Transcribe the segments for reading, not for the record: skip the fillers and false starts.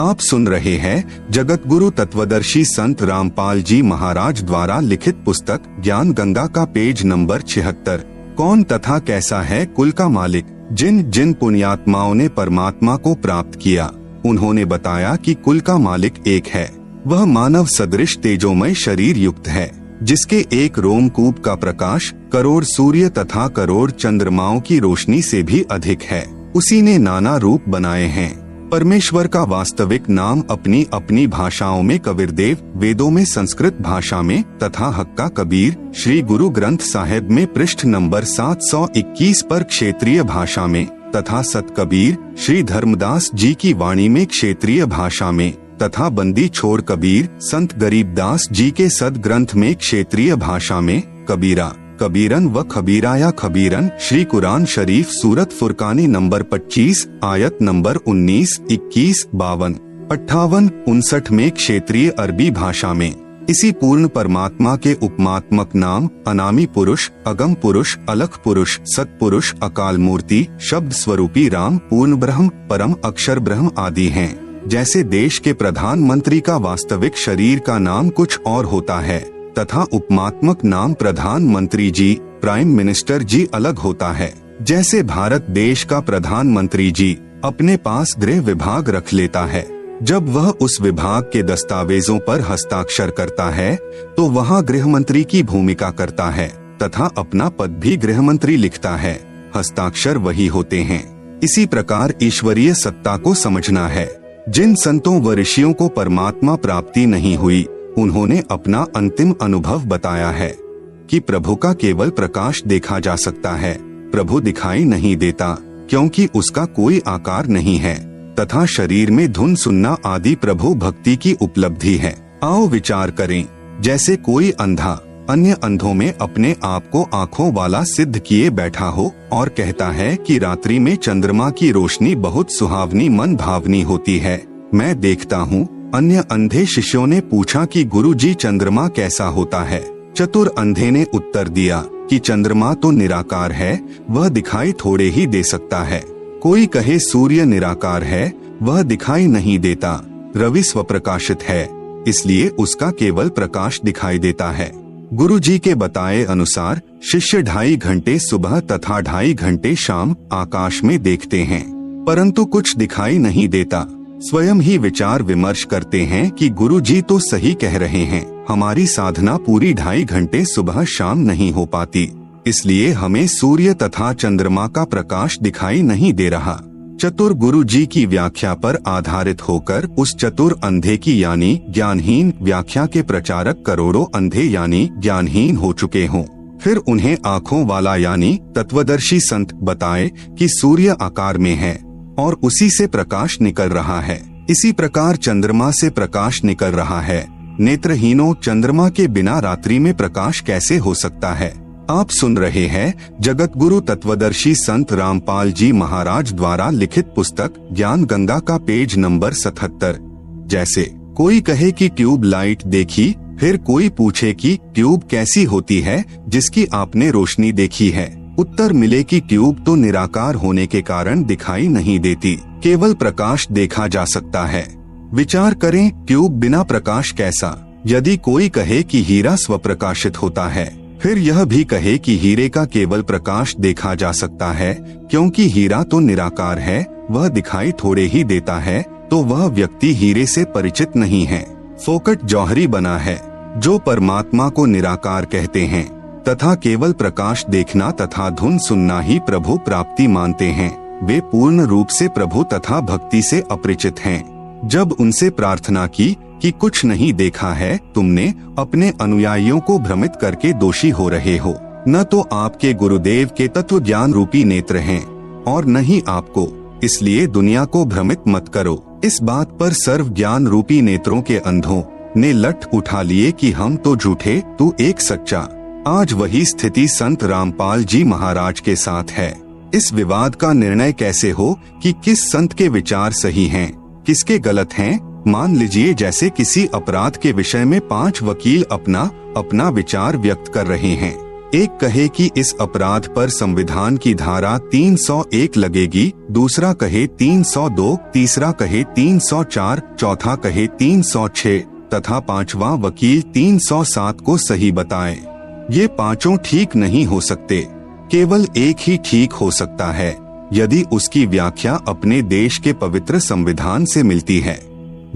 आप सुन रहे हैं जगत गुरु तत्वदर्शी संत रामपाल जी महाराज द्वारा लिखित पुस्तक ज्ञान गंगा का पेज नंबर 76। कौन तथा कैसा है कुल का मालिक। जिन जिन पुण्यात्माओं ने परमात्मा को प्राप्त किया, उन्होंने बताया कि कुल का मालिक एक है। वह मानव सदृश तेजोमय शरीर युक्त है, जिसके एक रोमकूप का प्रकाश करोड़ सूर्य तथा करोड़ चंद्रमाओं की रोशनी से भी अधिक है। उसी ने नाना रूप बनाए हैं। परमेश्वर का वास्तविक नाम अपनी अपनी भाषाओं में कबीरदेव, वेदों में संस्कृत भाषा में तथा हक्का कबीर श्री गुरु ग्रंथ साहिब में पृष्ठ नंबर 721 पर क्षेत्रीय भाषा में तथा सत कबीर श्री धर्मदास जी की वाणी में क्षेत्रीय भाषा में तथा बंदी छोड़ कबीर संत गरीबदास जी के सद ग्रंथ में क्षेत्रीय भाषा में कबीरा, कबीरन व खबीराया खबीरन श्री कुरान शरीफ सूरत फुरकानी नंबर 25 आयत नंबर 19, 21, 52, 58, 59 में क्षेत्रीय अरबी भाषा में इसी पूर्ण परमात्मा के उपमात्मक नाम अनामी पुरुष, अगम पुरुष, अलख पुरुष, सतपुरुष, अकाल मूर्ति, शब्द स्वरूपी राम, पूर्ण ब्रह्म, परम अक्षर ब्रह्म आदि हैं। जैसे देश के प्रधानमंत्री का वास्तविक शरीर का नाम कुछ और होता है तथा उपमात्मक नाम प्रधानमंत्री जी, प्राइम मिनिस्टर जी अलग होता है। जैसे भारत देश का प्रधानमंत्री जी अपने पास गृह विभाग रख लेता है, जब वह उस विभाग के दस्तावेजों पर हस्ताक्षर करता है तो वहाँ गृह मंत्री की भूमिका करता है तथा अपना पद भी गृह मंत्री लिखता है। हस्ताक्षर वही होते हैं। इसी प्रकार ईश्वरीय सत्ता को समझना है। जिन संतों व ऋषियों को परमात्मा प्राप्ति नहीं हुई, उन्होंने अपना अंतिम अनुभव बताया है कि प्रभु का केवल प्रकाश देखा जा सकता है। प्रभु दिखाई नहीं देता क्योंकि उसका कोई आकार नहीं है तथा शरीर में धुन सुनना आदि प्रभु भक्ति की उपलब्धि है। आओ विचार करें। जैसे कोई अंधा अन्य अंधों में अपने आप को आँखों वाला सिद्ध किए बैठा हो और कहता है कि रात्रि में चंद्रमा की रोशनी बहुत सुहावनी मन भावनी होती है, मैं देखता हूँ। अन्य अंधे शिष्यों ने पूछा कि गुरुजी चंद्रमा कैसा होता है। चतुर अंधे ने उत्तर दिया कि चंद्रमा तो निराकार है, वह दिखाई थोड़े ही दे सकता है। कोई कहे सूर्य निराकार है, वह दिखाई नहीं देता। रवि स्वप्रकाशित है, इसलिए उसका केवल प्रकाश दिखाई देता है। गुरुजी के बताए अनुसार शिष्य 2.5 घंटे सुबह तथा 2.5 घंटे शाम आकाश में देखते हैं, परंतु कुछ दिखाई नहीं देता। स्वयं ही विचार विमर्श करते हैं कि गुरुजी तो सही कह रहे हैं, हमारी साधना पूरी 2.5 घंटे सुबह शाम नहीं हो पाती, इसलिए हमें सूर्य तथा चंद्रमा का प्रकाश दिखाई नहीं दे रहा। चतुर गुरुजी की व्याख्या पर आधारित होकर उस चतुर अंधे की यानी ज्ञानहीन व्याख्या के प्रचारक करोड़ों अंधे यानी ज्ञानहीन हो चुके हों। फिर उन्हें आँखों वाला यानी तत्वदर्शी संत बताए कि सूर्य आकार में है और उसी से प्रकाश निकल रहा है। इसी प्रकार चंद्रमा से प्रकाश निकल रहा है। नेत्रहीनों, चंद्रमा के बिना रात्रि में प्रकाश कैसे हो सकता है। आप सुन रहे हैं जगत गुरु तत्वदर्शी संत रामपाल जी महाराज द्वारा लिखित पुस्तक ज्ञान गंगा का पेज नंबर 77। जैसे कोई कहे कि ट्यूब लाइट देखी, फिर कोई पूछे कि ट्यूब कैसी होती है जिसकी आपने रोशनी देखी है। उत्तर मिले कि ट्यूब तो निराकार होने के कारण दिखाई नहीं देती, केवल प्रकाश देखा जा सकता है। विचार करें, ट्यूब बिना प्रकाश कैसा। यदि कोई कहे कि हीरा स्वप्रकाशित होता है, फिर यह भी कहे कि हीरे का केवल प्रकाश देखा जा सकता है क्योंकि हीरा तो निराकार है, वह दिखाई थोड़े ही देता है, तो वह व्यक्ति हीरे से परिचित नहीं है, फोकट जौहरी बना है। जो परमात्मा को निराकार कहते हैं तथा केवल प्रकाश देखना तथा धुन सुनना ही प्रभु प्राप्ति मानते हैं, वे पूर्ण रूप से प्रभु तथा भक्ति से अपरिचित हैं। जब उनसे प्रार्थना की कि कुछ नहीं देखा है, तुमने अपने अनुयायियों को भ्रमित करके दोषी हो रहे हो। न तो आपके गुरुदेव के तत्व ज्ञान रूपी नेत्र हैं और न ही आपको, इसलिए दुनिया को भ्रमित मत करो। इस बात पर सर्व ज्ञान रूपी नेत्रों के अंधों ने लठ उठा लिए कि हम तो झूठे, तू एक सच्चा। आज वही स्थिति संत रामपाल जी महाराज के साथ है। इस विवाद का निर्णय कैसे हो कि किस संत के विचार सही हैं, किसके गलत हैं। मान लीजिए जैसे किसी अपराध के विषय में 5 वकील अपना विचार व्यक्त कर रहे हैं। एक कहे कि इस अपराध पर संविधान की धारा 301 लगेगी, दूसरा कहे 302, तीसरा कहे 304, चौथा कहे 306 तथा पांचवा वकील 307 को सही बताए। ये पांचों ठीक नहीं हो सकते। केवल एक ही ठीक हो सकता है, यदि उसकी व्याख्या अपने देश के पवित्र संविधान से मिलती है।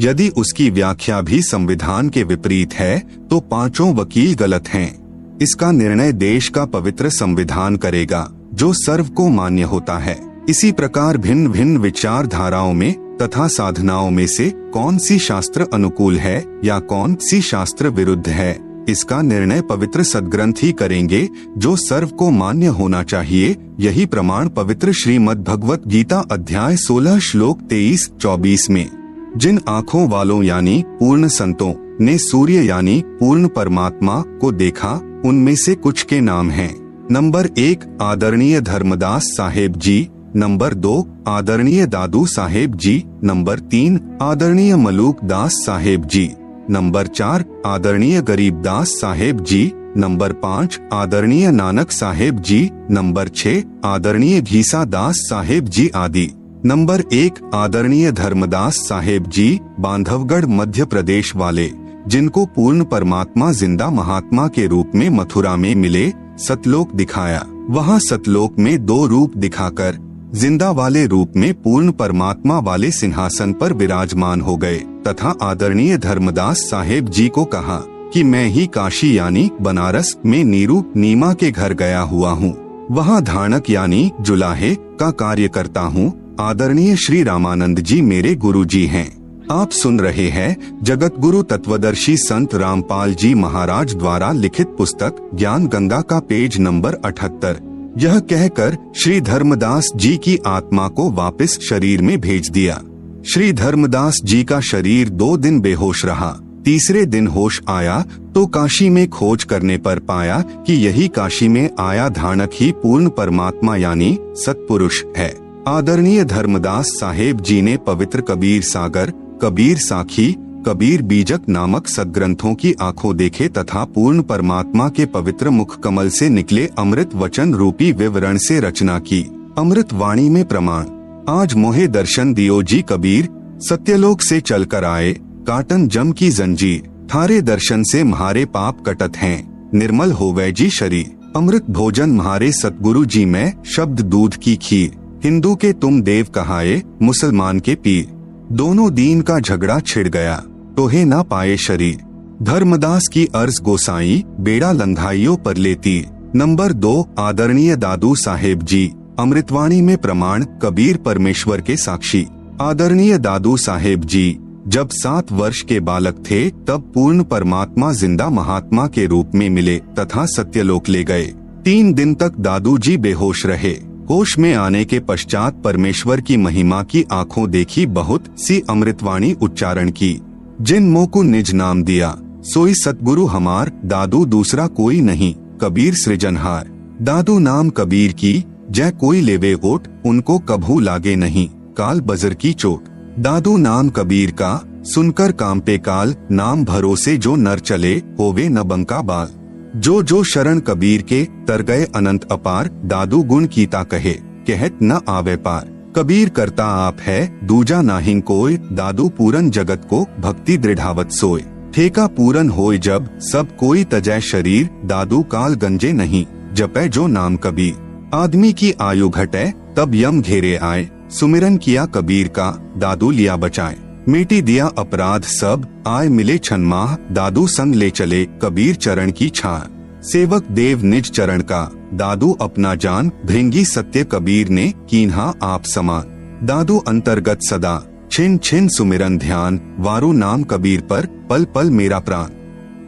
यदि उसकी व्याख्या भी संविधान के विपरीत है तो पांचों वकील गलत हैं। इसका निर्णय देश का पवित्र संविधान करेगा, जो सर्व को मान्य होता है। इसी प्रकार भिन्न भिन्न विचारधाराओं में तथा साधनाओं में से कौन सी शास्त्र अनुकूल है या कौन सी शास्त्र विरुद्ध है, इसका निर्णय पवित्र सदग्रंथ ही करेंगे, जो सर्व को मान्य होना चाहिए। यही प्रमाण पवित्र श्रीमद् भगवत गीता अध्याय 16 श्लोक 23-24 में जिन आँखों वालों यानी पूर्ण संतों ने सूर्य यानी पूर्ण परमात्मा को देखा, उनमें से कुछ के नाम हैं। नंबर 1 आदरणीय धर्मदास साहेब जी, नंबर 2 आदरणीय दादू साहेब जी, नंबर 3 आदरणीय मलूक दास साहेब जी, नंबर 4 आदरणीय गरीबदास साहेब जी, नंबर 5 आदरणीय नानक साहेब जी, नंबर 6 आदरणीय घीसा दास साहेब जी आदि। नंबर 1 आदरणीय धर्मदास साहेब जी, बांधवगढ़ मध्य प्रदेश वाले, जिनको पूर्ण परमात्मा जिंदा महात्मा के रूप में मथुरा में मिले, सतलोक दिखाया। वहाँ सतलोक में 2 रूप दिखाकर जिंदा वाले रूप में पूर्ण परमात्मा वाले सिंहासन पर विराजमान हो गए तथा आदरणीय धर्मदास साहेब जी को कहा कि मैं ही काशी यानी बनारस में नीरू नीमा के घर गया हुआ हूँ। वहाँ धानक यानी जुलाहे का कार्य करता हूँ। आदरणीय श्री रामानंद जी मेरे गुरु जी हैं। आप सुन रहे हैं जगत गुरु तत्वदर्शी संत रामपाल जी महाराज द्वारा लिखित पुस्तक ज्ञान गंगा का पेज नंबर 78। यह कहकर श्री धर्मदास जी की आत्मा को वापस शरीर में भेज दिया। श्री धर्मदास जी का शरीर 2 दिन बेहोश रहा। तीसरे दिन होश आया तो काशी में खोज करने पर पाया कि यही काशी में आया धानक ही पूर्ण परमात्मा यानी सत्पुरुष है। आदरणीय धर्मदास साहेब जी ने पवित्र कबीर सागर, कबीर साखी, कबीर बीजक नामक सदग्रंथों की आंखों देखे तथा पूर्ण परमात्मा के पवित्र मुख कमल से निकले अमृत वचन रूपी विवरण से रचना की। अमृत वाणी में प्रमाण आज मोहे दर्शन दियो जी कबीर, सत्यलोक से चल कर आए काटन जम की जंजीर, थारे दर्शन से म्हारे पाप कटत हैं, निर्मल होवे जी शरीर। अमृत भोजन म्हारे सतगुरु जी में शब्द दूध की खीर, हिंदू के तुम देव कहाए मुसलमान के पीर, दोनों दीन का झगड़ा छिड़ गया तोहे ना पाए शरीर। धर्मदास की अर्ज गोसाई बेड़ा लंघाइयों पर लेती। नंबर 2 आदरणीय दादू साहेब जी, अमृतवाणी में प्रमाण कबीर परमेश्वर के साक्षी। आदरणीय दादू साहेब जी जब 7 वर्ष के बालक थे तब पूर्ण परमात्मा जिंदा महात्मा के रूप में मिले तथा सत्यलोक ले गए। 3 दिन तक दादू जी बेहोश रहे। होश में आने के पश्चात परमेश्वर की महिमा की आंखों देखी, बहुत सी अमृतवाणी उच्चारण की। जिन मोह को निज नाम दिया सोई सतगुरु हमार, दादू दूसरा कोई नहीं कबीर सृजनहार। दादू नाम कबीर की जय कोई लेवे ओट, उनको कभू लागे नहीं काल बजर की चोट। दादू नाम कबीर का सुनकर कांपे काल, नाम भरोसे जो नर चले होवे न बंका बाल। जो जो शरण कबीर के तर गए अनंत अपार, दादू गुण कीता कहे कहत न आवे पार। कबीर करता आप है दूजा नाहिं कोय, दादू पूरन जगत को भक्ति दृढ़ावत सोय। ठेका पूरन होय जब सब कोई तजय शरीर, दादू काल गंजे नहीं जपे जो नाम कबीर। आदमी की आयु घटे तब यम घेरे आए, सुमिरन किया कबीर का दादू लिया बचाए। मिटी दिया अपराध सब आए मिले छनमाह, दादू संग ले चले कबीर चरण की छाह। सेवक देव निज चरण का दादू अपना जान, भृंगी सत्य कबीर ने कीन्हा आप समान। दादू अंतर्गत सदा छिन छिन सुमिरन ध्यान, वारू नाम कबीर पर पल पल मेरा प्राण।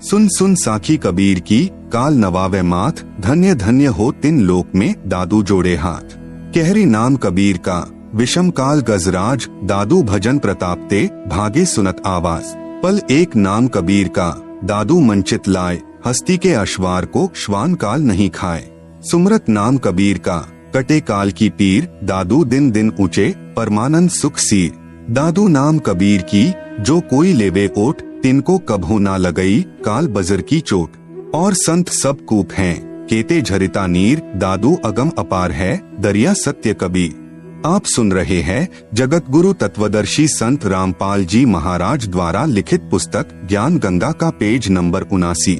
सुन सुन साखी कबीर की काल नवावे माथ, धन्य धन्य हो तिन लोक में दादू जोड़े हाथ। कहरी नाम कबीर का विषम काल गजराज, दादू भजन प्रताप ते भागे सुनत आवाज। पल एक नाम कबीर का दादू मंचित लाए, हस्ती के अश्वार को श्वान काल नहीं खाए। सुमरत नाम कबीर का कटे काल की पीर, दादू दिन दिन ऊंचे परमानंद सुख सीर। दादू नाम कबीर की जो कोई लेवे ओट, तिनको कभू ना लगई काल बजर की चोट। और संत सब कूप हैं केते झरिता नीर, दादू अगम अपार है, दरिया सत्य कबीर। आप सुन रहे हैं जगत गुरु तत्वदर्शी संत रामपाल जी महाराज द्वारा लिखित पुस्तक ज्ञान गंगा का पेज नंबर 79।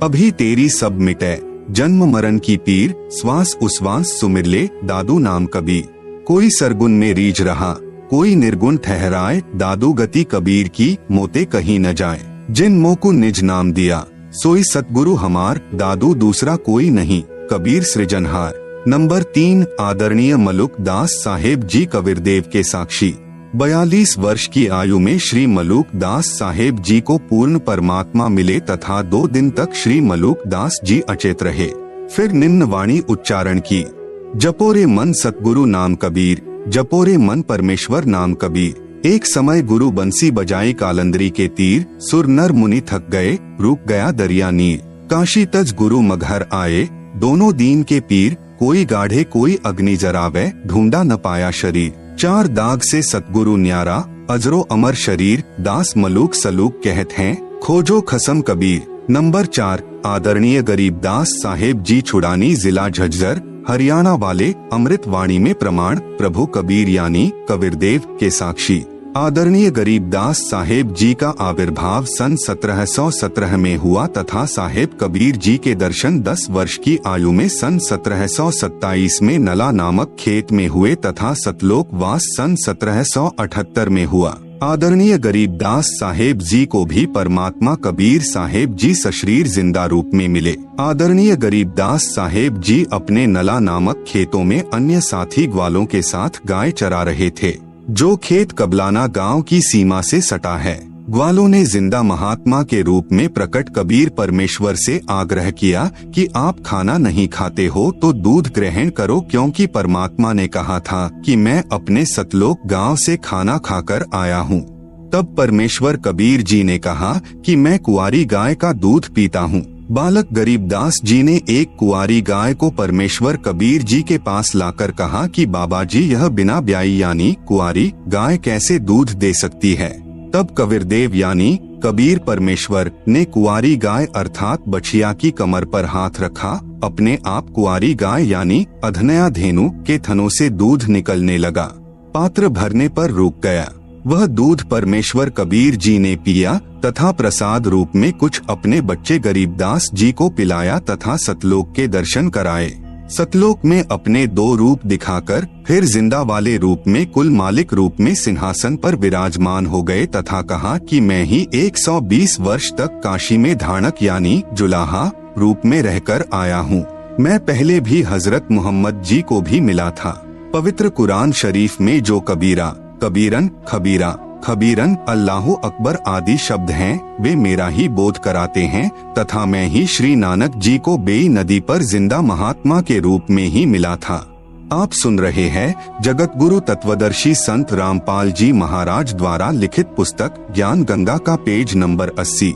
अभी तेरी सब मिटे, जन्म मरण की पीर, श्वास उश्वास सुमिर ले, दादू नाम कबीर। कोई सरगुन में रीझ रहा, कोई निर्गुण ठहराए, दादू गति कबीर की, मोते कहीं न जाए। जिन मोह को निज नाम दिया, सोई सतगुरु हमार, दादू दूसरा कोई नहीं, कबीर सृजनहार। नंबर 3, आदरणीय मलुक दास साहेब जी कबीरदेव के साक्षी। 42 वर्ष की आयु में श्री मलुक दास साहेब जी को पूर्ण परमात्मा मिले तथा 2 दिन तक श्री मलुक दास जी अचेत रहे। फिर निम्न वाणी उच्चारण की, जपोरे मन सतगुरु नाम कबीर, जपोरे मन परमेश्वर नाम कबीर। एक समय गुरु बंसी बजाई कालंदरी के तीर, सुर नर मुनि थक गए, रुक गया दरिया नीर। काशी तज गुरु मगहर आए, दोनों दीन के पीर, कोई गाढ़े कोई अग्नि जरावे, ढूंढा न पाया शरीर। 4 दाग से सतगुरु न्यारा, अजरो अमर शरीर, दास मलूक सलूक कहत हैं, खोजो खसम कबीर। नंबर 4, आदरणीय गरीब दास साहेब जी छुड़ानी, जिला झज्जर, हरियाणा वाले, अमृत वाणी में प्रमाण, प्रभु कबीर यानी कबीरदेव के साक्षी। आदरणीय गरीब दास साहेब जी का आविर्भाव सन 1717 में हुआ तथा साहेब कबीर जी के दर्शन 10 वर्ष की आयु में सन 1727 में नला नामक खेत में हुए तथा सतलोक वास सन 1778 में हुआ। आदरणीय गरीब दास साहेब जी को भी परमात्मा कबीर साहेब जी सशरीर जिंदा रूप में मिले। आदरणीय गरीब दास साहेब जी अपने नला नामक खेतों में अन्य साथी ग्वालों के साथ गाय चरा रहे थे, जो खेत कबलाना गांव की सीमा से सटा है। ग्वालों ने जिंदा महात्मा के रूप में प्रकट कबीर परमेश्वर से आग्रह किया कि आप खाना नहीं खाते हो तो दूध ग्रहण करो, क्योंकि परमात्मा ने कहा था कि मैं अपने सतलोक गांव से खाना खाकर आया हूँ। तब परमेश्वर कबीर जी ने कहा कि मैं कुंवारी गाय का दूध पीता हूँ। बालक गरीबदास जी ने एक कुंवारी गाय को परमेश्वर कबीर जी के पास लाकर कहा कि बाबा जी, यह बिना ब्याई यानी कुंवारी गाय कैसे दूध दे सकती है। तब कबीरदेव यानी कबीर परमेश्वर ने कुंवारी गाय अर्थात बछिया की कमर पर हाथ रखा। अपने आप कुंवारी गाय यानी अधनया धेनु के थनों से दूध निकलने लगा। पात्र भरने पर रुक गया। वह दूध परमेश्वर कबीर जी ने पिया तथा प्रसाद रूप में कुछ अपने बच्चे गरीबदास जी को पिलाया तथा सतलोक के दर्शन कराए। सतलोक में अपने 2 रूप दिखाकर फिर जिंदा वाले रूप में कुल मालिक रूप में सिंहासन पर विराजमान हो गए तथा कहा कि मैं ही 120 वर्ष तक काशी में धाणक यानी जुलाहा रूप में रहकर आया हूँ। मैं पहले भी हजरत मोहम्मद जी को भी मिला था। पवित्र कुरान शरीफ में जो कबीरा, कबीरन, खबीरा, खबीरन, अल्लाहु अकबर आदि शब्द हैं, वे मेरा ही बोध कराते हैं तथा मैं ही श्री नानक जी को बेई नदी पर जिंदा महात्मा के रूप में ही मिला था। आप सुन रहे हैं जगत गुरु तत्वदर्शी संत रामपाल जी महाराज द्वारा लिखित पुस्तक ज्ञान गंगा का पेज नंबर 80।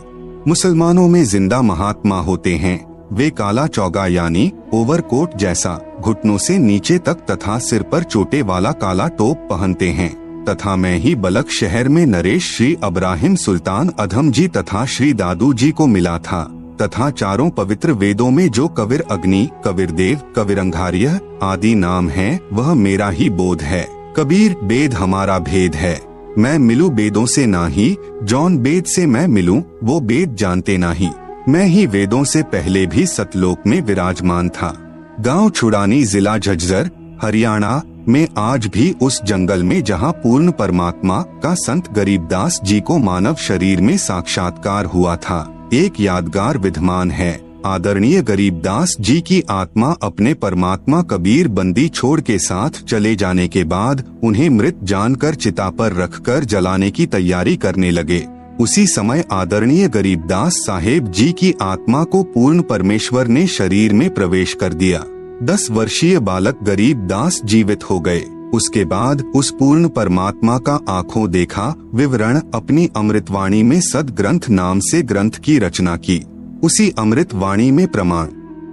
मुसलमानों में जिंदा महात्मा होते हैं। वे काला चौगा यानी ओवरकोट जैसा घुटनों से नीचे तक तथा सिर पर चोटे वाला काला टोप पहनते हैं तथा मैं ही बलक शहर में नरेश श्री अब्राहिम सुल्तान अधम जी तथा श्री दादू जी को मिला था तथा चारों पवित्र वेदों में जो कबीर अग्नि, कबीरदेव, कबीरंघार्य आदि नाम हैं, वह मेरा ही बोध है। कबीर वेद हमारा भेद है, मैं मिलूं वेदों से नाही, जौन वेद से मैं मिलूं वो वेद जानते नाही। मैं ही वेदों से पहले भी सतलोक में विराजमान था। गांव छुड़ानी, जिला झज्जर, हरियाणा में आज भी उस जंगल में जहां पूर्ण परमात्मा का संत गरीबदास जी को मानव शरीर में साक्षात्कार हुआ था, एक यादगार विद्यमान है। आदरणीय गरीबदास जी की आत्मा अपने परमात्मा कबीर बंदी छोड़ के साथ चले जाने के बाद उन्हें मृत जानकर चिता पर रखकर जलाने की तैयारी करने लगे। उसी समय आदरणीय गरीबदास साहेब जी की आत्मा को पूर्ण परमेश्वर ने शरीर में प्रवेश कर दिया। 10 वर्षीय बालक गरीबदास जीवित हो गए। उसके बाद उस पूर्ण परमात्मा का आंखों देखा विवरण अपनी अमृतवाणी में सदग्रंथ नाम से ग्रंथ की रचना की। उसी अमृतवाणी में प्रमाण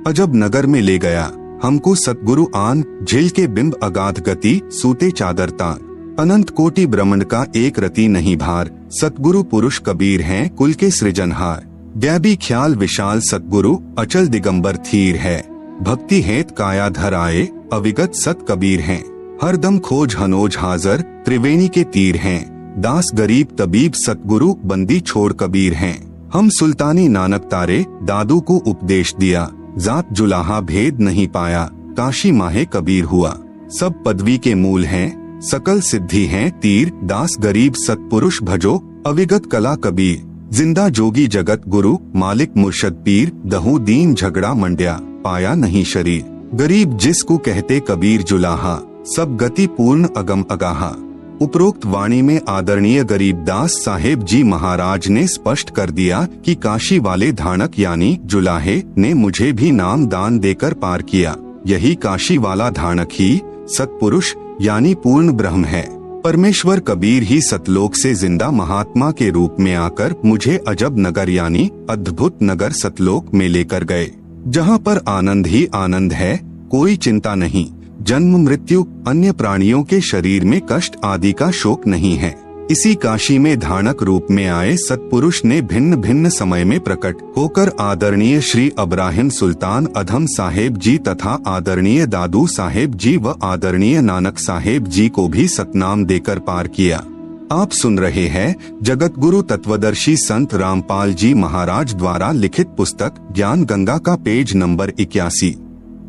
अजब नगर में ले गया हमको सतगुरु आन, झिल के बिंब अगाध गति, सूते चादर तान, अनंत कोटि ब्रह्मांड का एक रति नहीं भार, सतगुरु पुरुष कबीर हैं कुल के सृजनहार। गैबी ख्याल विशाल सतगुरु, अचल दिगंबर थीर है, भक्ति हेत काया धर आए, अविगत सत कबीर हैं। हरदम खोज हनोज हाजर, त्रिवेणी के तीर हैं। दास गरीब तबीब सतगुरु, बंदी छोड़ कबीर हैं। हम सुल्तानी नानक तारे, दादू को उपदेश दिया। जात जुलाहा भेद नहीं पाया, काशी माहे कबीर हुआ। सब पदवी के मूल हैं, सकल सिद्धि हैं तीर। दास गरीब सतपुरुष भजो, अविगत कला कबीर। जिंदा जोगी जगत गुरु, मालिक मुर्शद पीर। दहु दीन झगड़ा मंड्या, पाया नहीं शरीर। गरीब जिसको कहते कबीर जुलाहा, सब गति पूर्ण अगम अगाहा। उपरोक्त वाणी में आदरणीय गरीबदास साहेब जी महाराज ने स्पष्ट कर दिया कि काशी वाले धानक यानी जुलाहे ने मुझे भी नाम दान देकर पार किया। यही काशी वाला धानक ही सतपुरुष यानी पूर्ण ब्रह्म है। परमेश्वर कबीर ही सतलोक से जिंदा महात्मा के रूप में आकर मुझे अजब नगर यानी अद्भुत नगर सतलोक में लेकर गए, जहाँ पर आनंद ही आनंद है, कोई चिंता नहीं। जन्म मृत्यु, अन्य प्राणियों के शरीर में कष्ट आदि का शोक नहीं है। इसी काशी में धानक रूप में आए सतपुरुष ने भिन्न भिन्न समय में प्रकट होकर आदरणीय श्री अब्राहिम सुल्तान अधम साहेब जी तथा आदरणीय दादू साहेब जी व आदरणीय नानक साहेब जी को भी सतनाम देकर पार किया। आप सुन रहे हैं जगत गुरु तत्वदर्शी संत रामपाल जी महाराज द्वारा लिखित पुस्तक ज्ञान गंगा का पेज नंबर 81।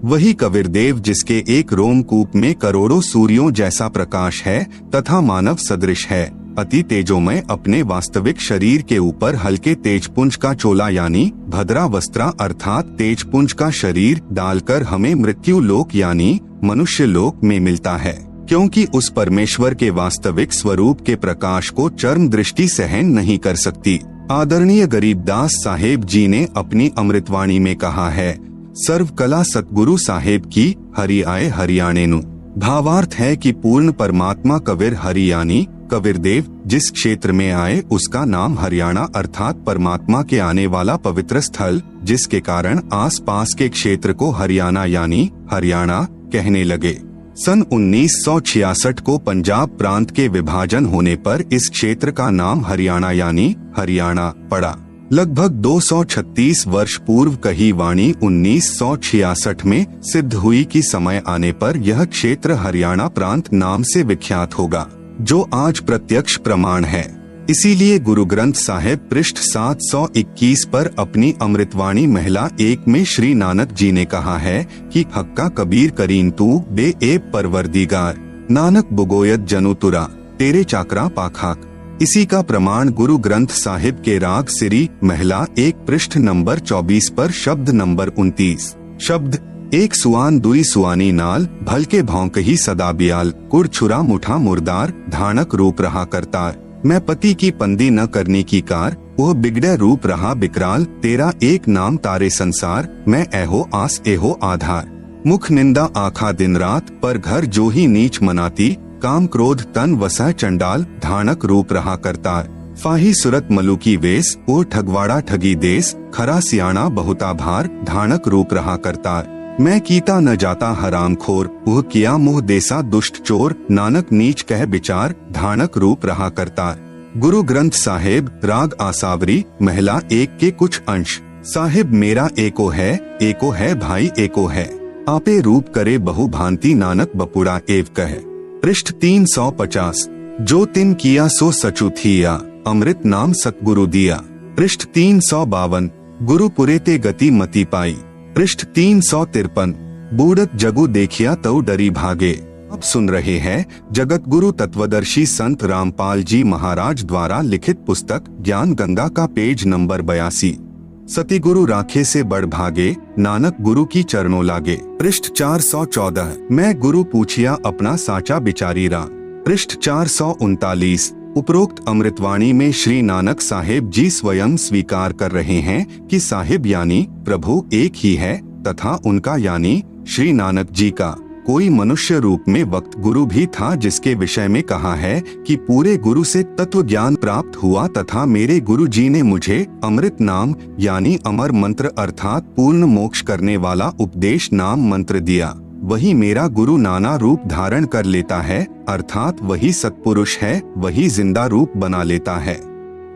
वही कबीरदेव जिसके एक रोमकूप में करोड़ों सूर्यों जैसा प्रकाश है तथा मानव सदृश है, अति तेजोमय, अपने वास्तविक शरीर के ऊपर हल्के तेजपुंज का चोला यानी भद्रा वस्त्रा अर्थात तेजपुंज का शरीर डालकर हमें मृत्यु लोक यानी मनुष्य लोक में मिलता है, क्योंकि उस परमेश्वर के वास्तविक स्वरूप के प्रकाश को चर्म दृष्टि सहन नहीं कर सकती। आदरणीय गरीबदास साहेब जी ने अपनी अमृतवाणी में कहा है, सर्व कला सतगुरु साहेब की, हरि आए हरियाणे नु। भावार्थ है कि पूर्ण परमात्मा कबीर हरि यानी कबीरदेव जिस क्षेत्र में आए उसका नाम हरियाणा अर्थात परमात्मा के आने वाला पवित्र स्थल, जिसके कारण आसपास के क्षेत्र को हरियाणा यानी हरियाणा कहने लगे। सन 1966 को पंजाब प्रांत के विभाजन होने पर इस क्षेत्र का नाम हरियाणा यानी हरियाणा पड़ा। लगभग 236 वर्ष पूर्व कही वाणी 1966 में सिद्ध हुई कि समय आने पर यह क्षेत्र हरियाणा प्रांत नाम से विख्यात होगा, जो आज प्रत्यक्ष प्रमाण है। इसीलिए गुरु ग्रंथ साहिब पृष्ठ 721 पर अपनी अमृतवाणी महिला 1 में श्री नानक जी ने कहा है कि हक्का कबीर करीन तू बे एब परवरदिगार, नानक बुगोयत जनु तुरा तेरे चाकरा पाखाक। इसी का प्रमाण गुरु ग्रंथ साहिब के राग सिरी महिला 1 पृष्ठ नंबर 24 पर शब्द नंबर 29, शब्द 1 सुआन दुई सुआनी नाल, भलके भौंक ही सदा बियाल, कुड़ छुरा मुठा मुर्दार, धानक रूप रहा करतार। मैं पति की पंदी न करने की कार, वह बिगड़े रूप रहा बिकराल, तेरा एक नाम तारे संसार, मैं एहो आस एहो आधार। मुख निंदा आखा दिन रात, पर घर जो ही नीच मनाती, काम क्रोध तन वसा चंडाल, धानक रूप रहा करतार। फाही सुरत मलुकी वेश, वो ठगवाड़ा ठगी देश, खरा सियाणा बहुता भार, धानक रूप रहा करतार। मैं कीता न जाता हराम खोर, वह किया मुँह देसा दुष्ट चोर, नानक नीच कह विचार, धानक रूप रहा करतार। गुरु ग्रंथ साहिब राग आसावरी महिला 1 के कुछ अंश। साहिब मेरा एको है भाई एको है, आपे रूप करे बहु भांति, नानक बपुड़ा एव कहे। पृष्ठ 350। जो तिन किया सो सचु थिया, अमृत नाम सतगुरु दिया। पृष्ठ 352। गुरु पुरे ते गति मति पाई। पृष्ठ 353। बूढ़त जगु देखिया तो डरी भागे। अब सुन रहे हैं जगत गुरु तत्वदर्शी संत रामपाल जी महाराज द्वारा लिखित पुस्तक ज्ञान गंगा का पेज नंबर 82। सती गुरु राखे से बढ़ भागे, नानक गुरु की चरणों लागे। पृष्ठ 414। मैं गुरु पूछिया अपना साचा बिचारी रा। पृष्ठ 439। उपरोक्त अमृतवाणी में श्री नानक साहेब जी स्वयं स्वीकार कर रहे हैं कि साहिब यानी प्रभु एक ही है तथा उनका यानी श्री नानक जी का कोई मनुष्य रूप में वक्त गुरु भी था, जिसके विषय में कहा है कि पूरे गुरु से तत्व ज्ञान प्राप्त हुआ तथा मेरे गुरु जी ने मुझे अमृत नाम यानी अमर मंत्र अर्थात पूर्ण मोक्ष करने वाला उपदेश नाम मंत्र दिया। वही मेरा गुरु नाना रूप धारण कर लेता है, अर्थात वही सत्पुरुष है, वही जिंदा रूप बना लेता है।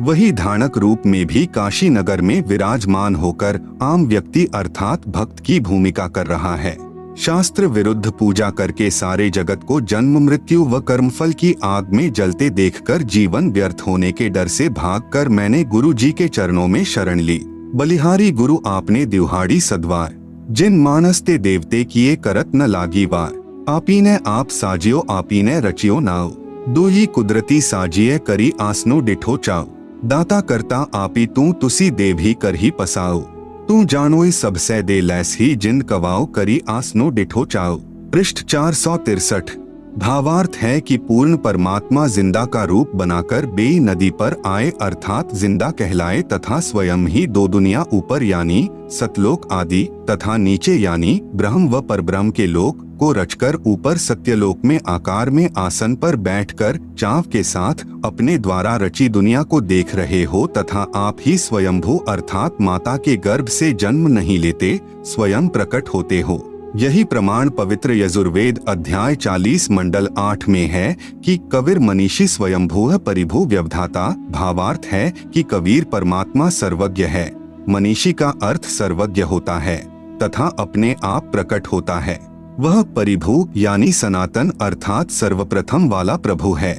वही धानक रूप में भी काशी नगर में विराजमान होकर आम व्यक्ति अर्थात भक्त की भूमिका कर रहा है। शास्त्र विरुद्ध पूजा करके सारे जगत को जन्म मृत्यु व कर्मफल की आग में जलते देखकर जीवन व्यर्थ होने के डर से भागकर मैंने गुरु जी के चरणों में शरण ली। बलिहारी गुरु आपने दिहाड़ी सद्वार, जिन मानस ते देवते किए करत न लागी वार। आपीने आप साजियो आपीने रचियो नाव, दुही कुदरती साजिए करी आसनो डिठो चाव। दाता करता आपी तू तुसी देव ही कर ही पसाओ, तू जानोई सबसे दे लैस ही जिंद कवाओ करी आसनो डिठो चाओ। पृष्ठ 463। भावार्थ है कि पूर्ण परमात्मा जिंदा का रूप बनाकर बेई नदी पर आए अर्थात जिंदा कहलाए तथा स्वयं ही दो दुनिया ऊपर यानी सतलोक आदि तथा नीचे यानी ब्रह्म व परब्रह्म के लोक को रचकर ऊपर सत्यलोक में आकार में आसन पर बैठकर चाव के साथ अपने द्वारा रची दुनिया को देख रहे हो तथा आप ही स्वयंभू अर्थात माता के गर्भ से जन्म नहीं लेते, स्वयं प्रकट होते हो। यही प्रमाण पवित्र यजुर्वेद अध्याय 40 मंडल 8 में है कि कबीर मनीषी स्वयंभू परिभू व्यवधाता। भावार्थ है कि कबीर परमात्मा सर्वज्ञ है। मनीषी का अर्थ सर्वज्ञ होता है तथा अपने आप प्रकट होता है। वह परिभू यानी सनातन अर्थात सर्वप्रथम वाला प्रभु है।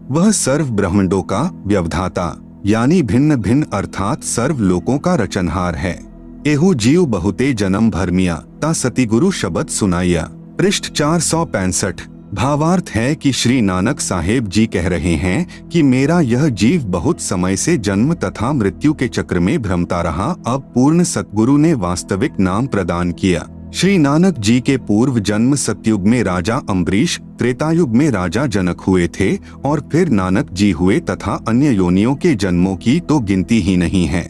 वह सर्व ब्रह्मांडों का व्यवधाता यानी भिन्न भिन्न अर्थात सर्व लोकों का रचनहार है। एहू जीव बहुते जन्म भरमिया ता सती गुरु शब्द सुनाइया। पृष्ठ 465। भावार्थ है कि श्री नानक साहेब जी कह रहे हैं कि मेरा यह जीव बहुत समय से जन्म तथा मृत्यु के चक्र में भ्रमता रहा, अब पूर्ण सतगुरु ने वास्तविक नाम प्रदान किया। श्री नानक जी के पूर्व जन्म सतयुग में राजा अम्बरीश, त्रेतायुग में राजा जनक हुए थे और फिर नानक जी हुए तथा अन्य योनियों के जन्मों की तो गिनती ही नहीं है।